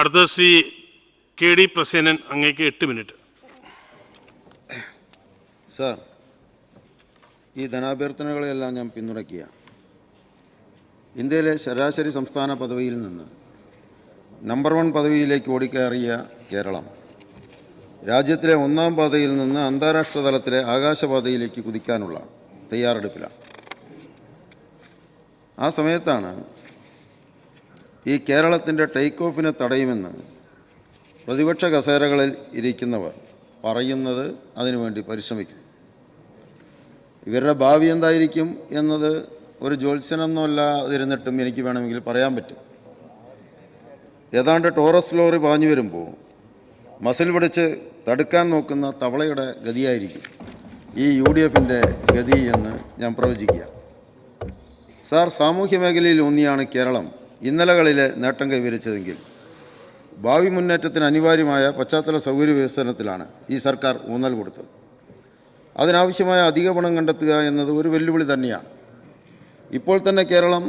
അടുത്ത Shri K D Prasenan, അങ്ങേക്ക് 8 minute. Sir, ഈ ധനാഭ്യർത്ഥനകളെല്ലാം ഞാൻ പിന്തുണയ്ക്കുക. ഇന്ത്യയിലെ ശരാശരി സംസ്ഥാന പദവിയിൽ നിന്ന് നമ്പർ 1 പദവിയിലേക്ക് ഓടിക്കയറിയ കേരളം രാജ്യത്തിലെ 1-ാം പാതയിൽ നിന്ന് അന്താരാഷ്ട്ര തലത്തിലെ ആകാശപാതയിലേക്ക് കുതിക്കാനുള്ള തയ്യാറെടുപ്പിലാണ്. ആ സമയത്താണ് ഈ കേരളത്തിൻ്റെ ടേക്ക് ഓഫിനെ തടയുമെന്ന് പ്രതിപക്ഷ കസേരകളിൽ ഇരിക്കുന്നവർ പറയുന്നത് അതിനുവേണ്ടി പരിശ്രമിക്കും. ഇവരുടെ ഭാവി എന്തായിരിക്കും എന്നത് ഒരു ജ്യോത്സ്യനൊന്നുമല്ല അതിരുന്നിട്ടും എനിക്ക് വേണമെങ്കിൽ പറയാൻ പറ്റും. ഏതാണ്ട് ടോറസ് ലോറി പാഞ്ഞു വരുമ്പോൾ മസിൽ പിടിച്ച് തടുക്കാൻ നോക്കുന്ന തവളയുടെ ഗതിയായിരിക്കും ഈ UDFൻ്റെ ഗതി എന്ന് ഞാൻ പ്രവചിക്കുക. സാർ, സാമൂഹ്യ മേഖലയിൽ ഊന്നിയാണ് കേരളം ഇന്നലകളിലെ നേട്ടം കൈവരിച്ചതെങ്കിൽ ഭാവി മുന്നേറ്റത്തിന് അനിവാര്യമായ പശ്ചാത്തല സൗകര്യ വികസനത്തിലാണ് ഈ സർക്കാർ ഊന്നൽ കൊടുത്തത്. അതിനാവശ്യമായ അധിക പണം കണ്ടെത്തുക എന്നത് ഒരു വെല്ലുവിളി തന്നെയാണ്. ഇപ്പോൾ തന്നെ കേരളം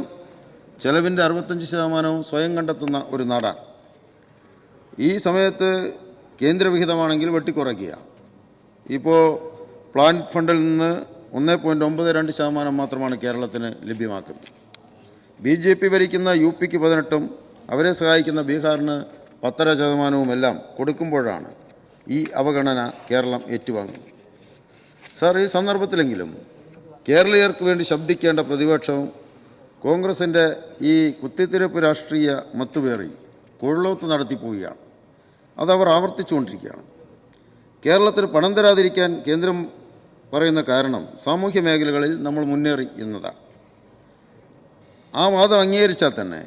ചെലവിൻ്റെ 65% സ്വയം കണ്ടെത്തുന്ന ഒരു നാടാണ്. ഈ സമയത്ത് കേന്ദ്രവിഹിതമാണെങ്കിൽ വെട്ടിക്കുറയ്ക്കുക. ഇപ്പോൾ പ്ലാൻ ഫണ്ടിൽ നിന്ന് 1.92% മാത്രമാണ് കേരളത്തിന് ലഭ്യമാക്കുന്നത്. BJP ഭരിക്കുന്ന UPക്ക് 18%, അവരെ സഹായിക്കുന്ന ബീഹാറിന് 10% എല്ലാം കൊടുക്കുമ്പോഴാണ് ഈ അവഗണന കേരളം ഏറ്റുവാങ്ങുന്നത്. സാർ, ഈ സന്ദർഭത്തിലെങ്കിലും കേരളീയർക്ക് വേണ്ടി ശബ്ദിക്കേണ്ട പ്രതിപക്ഷവും കോൺഗ്രസിൻ്റെ ഈ കുത്തിത്തിരിപ്പ് രാഷ്ട്രീയ മത്തുപേറി കൊള്ളോത്ത് നടത്തിപ്പോവുകയാണ്. അതവർ ആവർത്തിച്ചുകൊണ്ടിരിക്കുകയാണ്. കേരളത്തിന് പണം തരാതിരിക്കാൻ കേന്ദ്രം പറയുന്ന കാരണം സാമൂഹ്യ മേഖലകളിൽ നമ്മൾ മുന്നേറി എന്നതാണ്. ആ വാദം അംഗീകരിച്ചാൽ തന്നെ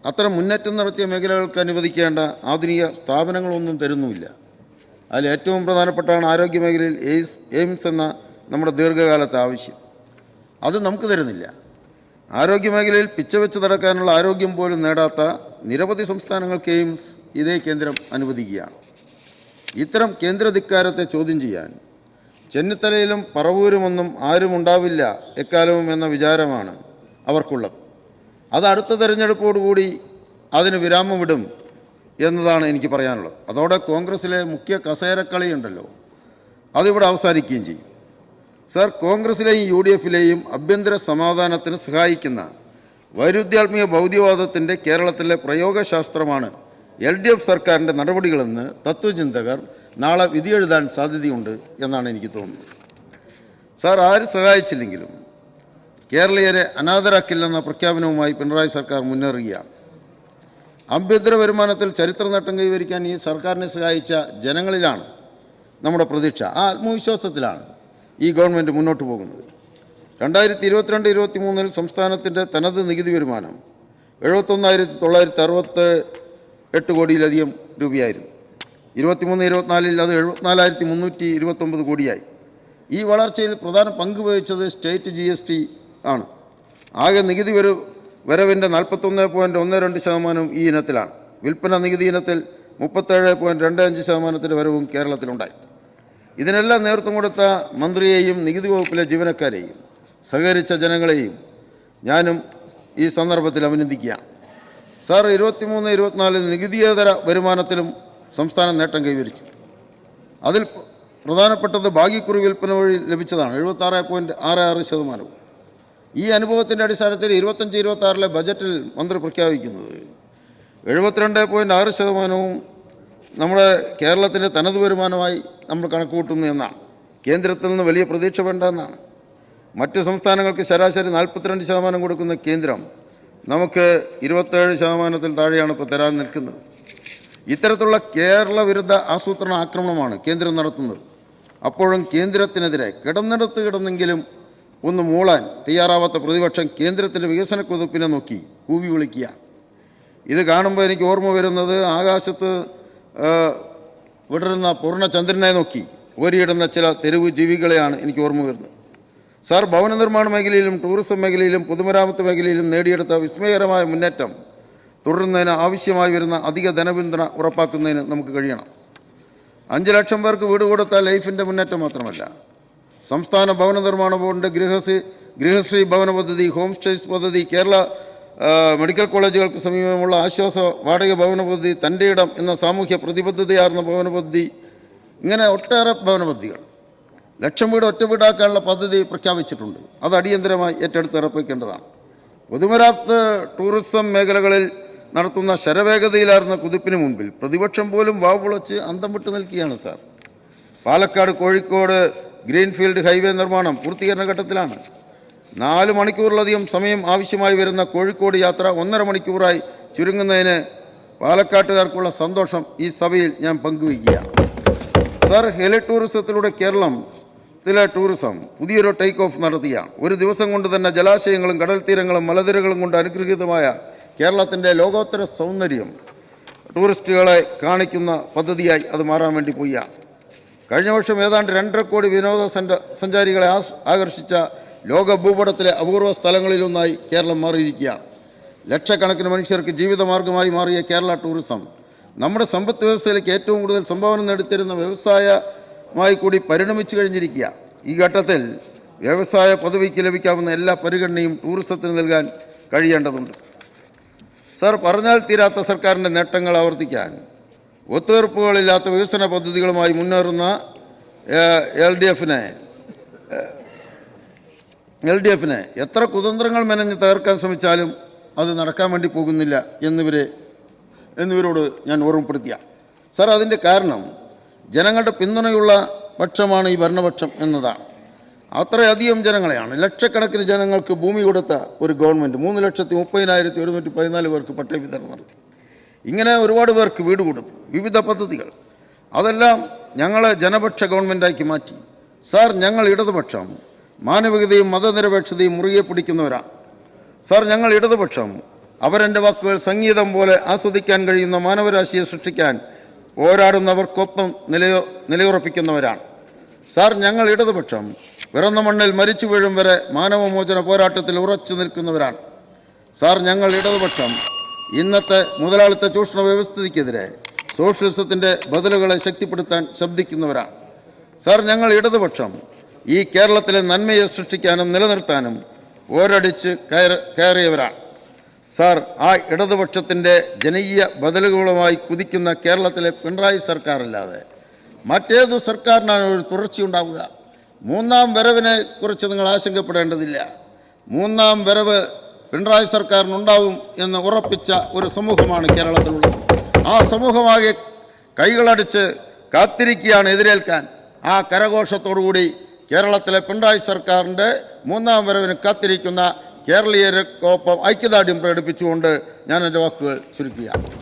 അത്തരം മുന്നേറ്റം നടത്തിയ മേഖലകൾക്ക് അനുവദിക്കേണ്ട ആധുനിക സ്ഥാപനങ്ങളൊന്നും തരുന്നുമില്ല. അതിൽ ഏറ്റവും പ്രധാനപ്പെട്ടാണ് ആരോഗ്യ മേഖലയിൽ എയിംസ് എന്ന നമ്മുടെ ദീർഘകാലത്തെ ആവശ്യം. അത് നമുക്ക് തരുന്നില്ല. ആരോഗ്യ മേഖലയിൽ പിച്ചവെച്ച് നടക്കാനുള്ള ആരോഗ്യം പോലും നേടാത്ത നിരവധി സംസ്ഥാനങ്ങൾക്ക് എയിംസ് ഇതേ കേന്ദ്രം അനുവദിക്കുകയാണ്. ഇത്തരം കേന്ദ്രധിക്കാരത്തെ ചോദ്യം ചെയ്യാൻ ചെന്നിത്തലയിലും പറവൂരുമൊന്നും ആരും ഉണ്ടാവില്ല എക്കാലവും എന്ന വിചാരമാണ് അവർക്കുള്ളത്. അത് അടുത്ത തെരഞ്ഞെടുപ്പോടുകൂടി അതിന് വിരാമമിടും എന്നതാണ് എനിക്ക് പറയാനുള്ളത്. അതോടെ കോൺഗ്രസിലെ മുഖ്യ കസേരക്കളിയുണ്ടല്ലോ, അതിവിടെ അവസാനിക്കുകയും ചെയ്യും. സാർ, കോൺഗ്രസിലെയും UDFിലെയും ആഭ്യന്തര സമാധാനത്തിന് സഹായിക്കുന്ന വൈരുദ്ധ്യാത്മിക ഭൗതികവാദത്തിൻ്റെ കേരളത്തിലെ പ്രയോഗശാസ്ത്രമാണ് LDF സർക്കാരിൻ്റെ നടപടികളെന്ന് തത്വചിന്തകർ നാളെ വിധിയെഴുതാൻ സാധ്യതയുണ്ട് എന്നാണ് എനിക്ക് തോന്നുന്നത്. സാർ, ആര് സഹായിച്ചില്ലെങ്കിലും കേരളീയരെ അനാഥരാക്കില്ലെന്ന പ്രഖ്യാപനവുമായി പിണറായി സർക്കാർ മുന്നേറുകയാണ്. ആഭ്യന്തര വരുമാനത്തിൽ ചരിത്ര നേട്ടം കൈവരിക്കാൻ ഈ സർക്കാരിനെ സഹായിച്ച ജനങ്ങളിലാണ് നമ്മുടെ പ്രതീക്ഷ. ആ ആത്മവിശ്വാസത്തിലാണ് ഈ ഗവൺമെൻറ് മുന്നോട്ട് പോകുന്നത്. 2022-23 സംസ്ഥാനത്തിൻ്റെ തനത് നികുതി വരുമാനം 71,968 കോടിയിലധികം രൂപയായിരുന്നു. 23-24 അത് 74,329 കോടിയായി. ഈ വളർച്ചയിൽ പ്രധാന പങ്ക് വഹിച്ചത് സ്റ്റേറ്റ് GST ആണ്. ആകെ നികുതി വരവിൻ്റെ 41.12% ഈ ഇനത്തിലാണ്. വിൽപ്പന നികുതി ഇനത്തിൽ 37.25% വരവും കേരളത്തിലുണ്ടായി. ഇതിനെല്ലാം നേതൃത്വം കൊടുത്ത മന്ത്രിയെയും നികുതി വകുപ്പിലെ ജീവനക്കാരെയും സഹകരിച്ച ജനങ്ങളെയും ഞാനും ഈ സന്ദർഭത്തിൽ അഭിനന്ദിക്കുകയാണ്. സാർ, 23-24 നികുതിയേതര വരുമാനത്തിലും സംസ്ഥാനം നേട്ടം കൈവരിച്ചു. അതിൽ പ്രധാനപ്പെട്ടത് ഭാഗ്യക്കുറി വിൽപ്പന വഴി ലഭിച്ചതാണ് 76.66%. ഈ അനുഭവത്തിൻ്റെ അടിസ്ഥാനത്തിൽ 25-26 ബജറ്റിൽ മന്ത്രി പ്രഖ്യാപിക്കുന്നത് 72.6% നമ്മുടെ കേരളത്തിൻ്റെ തനത് വരുമാനമായി നമ്മൾ കണക്ക് കൂട്ടുന്നു എന്നാണ്. കേന്ദ്രത്തിൽ നിന്ന് വലിയ പ്രതീക്ഷ വേണ്ട എന്നാണ്. മറ്റ് സംസ്ഥാനങ്ങൾക്ക് ശരാശരി 42% കൊടുക്കുന്ന കേന്ദ്രം നമുക്ക് 27% താഴെയാണ് ഇപ്പോൾ തരാൻ നിൽക്കുന്നത്. ഇത്തരത്തിലുള്ള കേരള വിരുദ്ധ ആസൂത്രണ ആക്രമണമാണ് കേന്ദ്രം നടത്തുന്നത്. അപ്പോഴും കേന്ദ്രത്തിനെതിരെ കിടന്നെങ്കിലും ഒന്ന് മൂളാൻ തയ്യാറാവാത്ത പ്രതിപക്ഷം കേന്ദ്രത്തിൻ്റെ വികസന കുതിപ്പിനെ നോക്കി കൂവി വിളിക്കുക. ഇത് കാണുമ്പോൾ എനിക്ക് ഓർമ്മ വരുന്നത് ആകാശത്ത് വിടരുന്ന പൂർണ്ണചന്ദ്രനെ നോക്കി ഓരിയിടുന്ന ചില തെരുവ് ജീവികളെയാണ് എനിക്ക് ഓർമ്മ വരുന്നത്. സാർ, ഭവന നിർമ്മാണ മേഖലയിലും ടൂറിസം മേഖലയിലും പൊതുമരാമത്ത് മേഖലയിലും നേടിയെടുത്ത വിസ്മയകരമായ മുന്നേറ്റം തുടരുന്നതിന് ആവശ്യമായി വരുന്ന അധിക ധനപിന്തുണ ഉറപ്പാക്കുന്നതിന് നമുക്ക് കഴിയണം. 5 ലക്ഷം പേർക്ക് വീട് കൊടുത്ത ലൈഫിൻ്റെ മുന്നേറ്റം മാത്രമല്ല, സംസ്ഥാന ഭവന നിർമ്മാണ ബോർഡിൻ്റെ ഗൃഹശ്രീ ഭവന പദ്ധതി, ഹോം സ്റ്റേസ് പദ്ധതി, കേരള മെഡിക്കൽ കോളേജുകൾക്ക് സമീപമുള്ള ആശ്വാസ വാടക ഭവന പദ്ധതി, തൻ്റെ ഇടം എന്ന സാമൂഹ്യ പ്രതിബദ്ധതയാർന്ന ഭവന പദ്ധതി, ഇങ്ങനെ ഒട്ടേറെ ഭവന പദ്ധതികൾ. 1,00,000 വീട് ഒറ്റ വീടാക്കാനുള്ള പദ്ധതി പ്രഖ്യാപിച്ചിട്ടുണ്ട്. അത് അടിയന്തരമായി ഏറ്റെടുത്ത് ഉറപ്പിക്കേണ്ടതാണ്. പൊതുമരാമത്ത് ടൂറിസം മേഖലകളിൽ നടത്തുന്ന ശരവേഗതയിലായിരുന്ന കുതിപ്പിന് മുൻപിൽ പ്രതിപക്ഷം പോലും വാവുപുളച്ച് അന്തം വിട്ട് നിൽക്കുകയാണ് sir. Palakkad Kozhikode greenfield highway നിർമ്മാണം പൂർത്തീകരണ ഘട്ടത്തിലാണ്. 4 മണിക്കൂറിലധികം സമയം ആവശ്യമായി വരുന്ന കോഴിക്കോട് യാത്ര 1.5 മണിക്കൂറായി ചുരുങ്ങുന്നതിന് പാലക്കാട്ടുകാർക്കുള്ള സന്തോഷം ഈ സഭയിൽ ഞാൻ പങ്കുവയ്ക്കുകയാണ്. സാർ, ഹെലി ടൂറിസത്തിലൂടെ കേരളത്തിലെ ടൂറിസം പുതിയൊരു ടേക്ക് ഓഫ് നടത്തുകയാണ്. ഒരു ദിവസം കൊണ്ട് തന്നെ ജലാശയങ്ങളും കടൽ തീരങ്ങളും മലനിരകളും കൊണ്ട് അനുഗ്രഹീതമായ കേരളത്തിൻ്റെ ലോകോത്തര സൗന്ദര്യം ടൂറിസ്റ്റുകളെ കാണിക്കുന്ന പദ്ധതിയായി അത് മാറാൻ വേണ്ടി പോവുകയാണ്. കഴിഞ്ഞ വർഷം ഏതാണ്ട് 2.5 കോടി സഞ്ചാരികളെ ആകർഷിച്ച ലോക ഭൂപടത്തിലെ അപൂർവ സ്ഥലങ്ങളിലൊന്നായി കേരളം മാറിയിരിക്കുകയാണ്. ലക്ഷക്കണക്കിന് മനുഷ്യർക്ക് ജീവിതമാർഗമായി മാറിയ കേരള ടൂറിസം നമ്മുടെ സമ്പദ് വ്യവസ്ഥയിലേക്ക് ഏറ്റവും കൂടുതൽ സംഭാവന നേടിത്തരുന്ന വ്യവസായമായി കൂടി പരിണമിച്ചു കഴിഞ്ഞിരിക്കുക. ഈ ഘട്ടത്തിൽ വ്യവസായ പദവിക്ക് ലഭിക്കാവുന്ന എല്ലാ പരിഗണനയും ടൂറിസത്തിന് നൽകാൻ കഴിയേണ്ടതുണ്ട്. സാർ, പറഞ്ഞാൽ തീരാത്ത സർക്കാരിൻ്റെ നേട്ടങ്ങൾ ആവർത്തിക്കാൻ ഒത്തുതീർപ്പുകളില്ലാത്ത വികസന പദ്ധതികളുമായി മുന്നേറുന്ന എൽ ഡി എഫിനെ എത്ര കുതന്ത്രങ്ങൾ മെനഞ്ഞ് തകർക്കാൻ ശ്രമിച്ചാലും അത് നടക്കാൻ വേണ്ടി പോകുന്നില്ല എന്നിവരോട് ഞാൻ ഓർമ്മപ്പെടുത്തിയ. സാർ, അതിൻ്റെ കാരണം ജനങ്ങളുടെ പിന്തുണയുള്ള പക്ഷമാണ് ഈ ഭരണപക്ഷം എന്നതാണ്. അത്രയധികം ജനങ്ങളെയാണ്, ലക്ഷക്കണക്കിന് ജനങ്ങൾക്ക് ഭൂമി കൊടുത്ത ഒരു ഗവൺമെൻറ് 3,30,114 പേർക്ക് പട്ടയ വിതരണം നടത്തി. ഇങ്ങനെ ഒരുപാട് പേർക്ക് വീട് കൊടുത്തു, വിവിധ പദ്ധതികൾ. അതെല്ലാം ഞങ്ങളെ ജനപക്ഷ ഗവൺമെൻറ്റാക്കി മാറ്റി. സാർ, ഞങ്ങൾ ഇടതുപക്ഷം മാനവികതയും മതനിരപേക്ഷതയും മുറുകെ പിടിക്കുന്നവരാണ്. സാർ, ഞങ്ങൾ ഇടതുപക്ഷം അവരെൻ്റെ വാക്കുകൾ സംഗീതം പോലെ ആസ്വദിക്കാൻ കഴിയുന്ന മാനവരാശിയെ സൃഷ്ടിക്കാൻ പോരാടുന്നവർക്കൊപ്പം നിലയുറപ്പിക്കുന്നവരാണ്. സാർ, ഞങ്ങൾ ഇടതുപക്ഷം പിറന്ന മണ്ണിൽ മരിച്ചു വീഴും വരെ മാനവമോചന പോരാട്ടത്തിൽ ഉറച്ചു നിൽക്കുന്നവരാണ്. സാർ, ഞങ്ങൾ ഇടതുപക്ഷം ഇന്നത്തെ മുതലാളിത്ത ചൂഷണ വ്യവസ്ഥിതിക്കെതിരെ സോഷ്യലിസത്തിൻ്റെ ബദലുകളെ ശക്തിപ്പെടുത്താൻ ശബ്ദിക്കുന്നവരാണ്. സാർ, ഞങ്ങൾ ഇടതുപക്ഷം ഈ കേരളത്തിലെ നന്മയെ സൃഷ്ടിക്കാനും നിലനിർത്താനും പോരടിച്ച് കയറിയവരാണ്. സാർ, ആ ഇടതുപക്ഷത്തിൻ്റെ ജനകീയ ബദലുകളുമായി കുതിക്കുന്ന കേരളത്തിലെ പിണറായി സർക്കാരല്ലാതെ മറ്റേതു സർക്കാരിനാണ് ഒരു തുടർച്ചയുണ്ടാവുക? 3ാം വരവിനെ കുറിച്ച് നിങ്ങൾ ആശങ്കപ്പെടേണ്ടതില്ല. 3ാം വരവ് പിണറായി സർക്കാരിനുണ്ടാവും എന്ന് ഉറപ്പിച്ച ഒരു സമൂഹമാണ് കേരളത്തിലുള്ളത്. ആ സമൂഹമാകെ കൈകളടിച്ച് കാത്തിരിക്കുകയാണ് എതിരേൽക്കാൻ. ആ കരഘോഷത്തോടുകൂടി കേരളത്തിലെ പിണറായി സർക്കാരിൻ്റെ 3ാം വരവിന് കാത്തിരിക്കുന്ന കേരളീയർക്കൊപ്പം ഐക്യദാർഢ്യം പ്രകടിപ്പിച്ചുകൊണ്ട് ഞാൻ എൻ്റെ വാക്കുകൾ ചുരുക്കുകയാണ്.